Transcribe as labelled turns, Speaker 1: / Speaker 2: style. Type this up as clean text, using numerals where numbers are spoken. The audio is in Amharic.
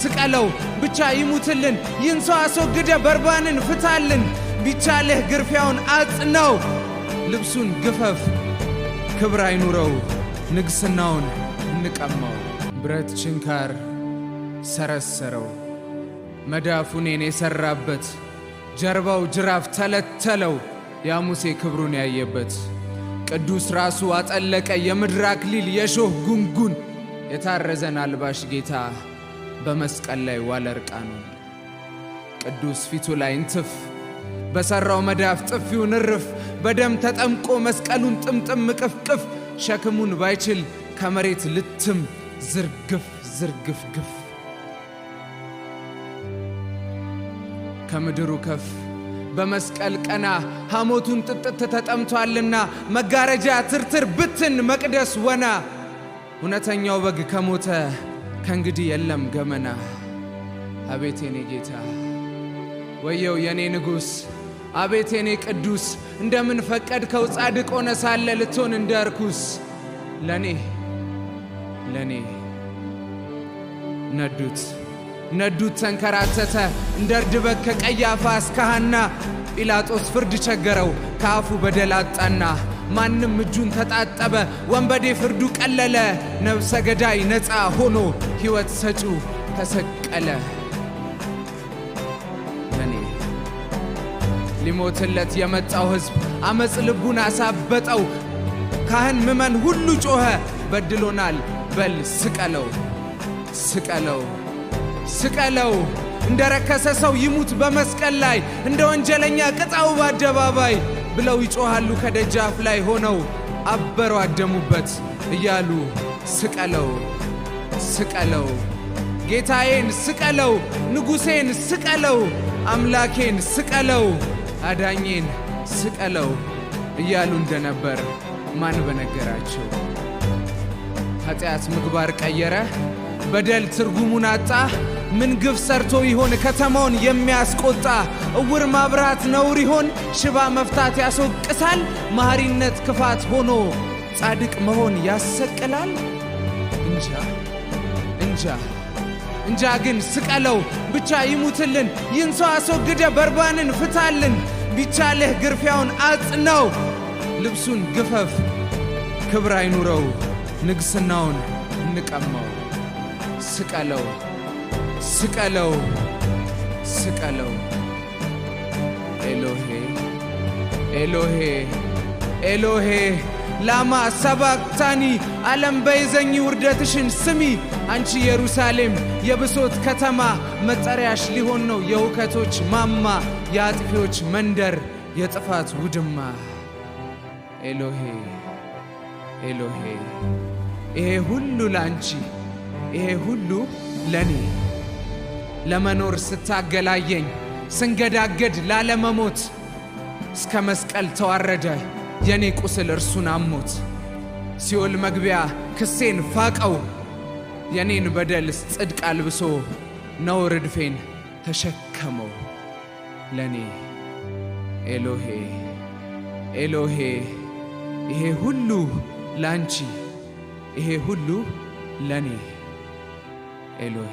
Speaker 1: ስቀለው ብቻ ይሙትልን ይንሶ አስወግደ በርባንን ፍታልን ቢቻልህ ግርፊያውን አጽነው ልብሱን ግፈፍ ክብር አይኑረው ንግስናውን እንቀማው ብረት ችንካር ሰረሰረው መዳፉኔን የሰራበት ጀርባው ጅራፍ ተለተለው ያሙሴ ክብሩን ያየበት ቅዱስ ራሱ አጠለቀ የምድር አክሊል የሾህ ጉንጉን የታረዘን አልባሽ ጌታ በመስቀል ላይ ዋለ እርቃኑን ቅዱስ ፊቱ ላይ እንትፍ በሰራው መዳፍ ጥፊውን እርፍ በደም ተጠምቆ መስቀሉን ጥምጥም ቅፍቅፍ ሸክሙን ባይችል ከመሬት ልትም ዝርግፍ ዝርግፍ ግፍ ከምድሩ ከፍ በመስቀል ቀና ሐሞቱን ጥጥት ተጠምቷልና መጋረጃ ትርትር ብትን መቅደስ ወና እውነተኛው በግ ከሞተ ከእንግዲህ የለም ገመና አቤት የኔ ጌታ ወየው የኔ ንጉሥ አቤት የኔ ቅዱስ እንደምን ፈቀድከው ጻድቅ ሆነ ሳለ ልትሆን እንደ ርኩስ ለኔ ነዱት ተንከራተተ እንደ እርድ በግ ከቀያፋ እስከ ሐና ጲላጦስ ፍርድ ቸገረው ከአፉ በደል አጣና ማንም እጁን ተጣጠበ ወንበዴ ፍርዱ ቀለለ ነፍሰ ገዳይ ነፃ ሆኖ ሕይወት ሰጪው ተሰቀለ ለኔ ሊሞትለት የመጣው ሕዝብ አመፅ ልቡን አሳበጠው ካህን ምመን ሁሉ ጮኸ በድሎናል በል ስቀለው እንደረከሰ ሰው ይሙት በመስቀል ላይ እንደ ወንጀለኛ ቅጣው በአደባባይ ብለው ይጮሃሉ ከደጃፍ ላይ ሆነው አበሩ አደሙበት እያሉ ስቀለው ጌታዬን ስቀለው ንጉሴን ስቀለው አምላኬን ስቀለው አዳኜን ስቀለው እያሉ እንደነበር ማን በነገራቸው ኃጢአት ምግባር ቀየረ በደል ትርጉሙን አጣ ምን ግፍ ሰርቶ ይሆን ከተማውን የሚያስቆጣ እውር ማብራት ነውር ይሆን ሽባ መፍታት ያስወቅሳል መሐሪነት ክፋት ሆኖ ጻድቅ መሆን ያሰቅላል እንጃ ግን ስቀለው ብቻ ይሙትልን ይንሶ አስወግደ በርባንን ፍታልን ቢቻልህ ግርፊያውን አጽነው ልብሱን ግፈፍ ክብር አይኑረው ንግስናውን እንቀማው ስቀለው ኤሎሄ ላማ ሰባክታኒ ዓለም በይዘኝ ውርደትሽን ስሚ አንቺ ኢየሩሳሌም የብሶት ከተማ መጠሪያሽ ሊሆን ነው የሁከቶች ማማ የአጥፊዎች መንደር የጥፋት ውድማ ኤሎሄ ይሄ ሁሉ ላንቺ ይሄ ሁሉ ለኔ ለመኖር ስታገላየኝ ስንገዳገድ ላለመሞት እስከ መስቀል ተዋረደ የኔ ቁስል እርሱን አሞት ሲኦል መግቢያ ክሴን ፋቀው የኔን በደል ጽድቅ አልብሶ ነውር እድፌን ተሸከመው ለኔ ኤሎሄ ይሄ ሁሉ ላንቺ ይሄ ሁሉ ለኔ ኤሎሄ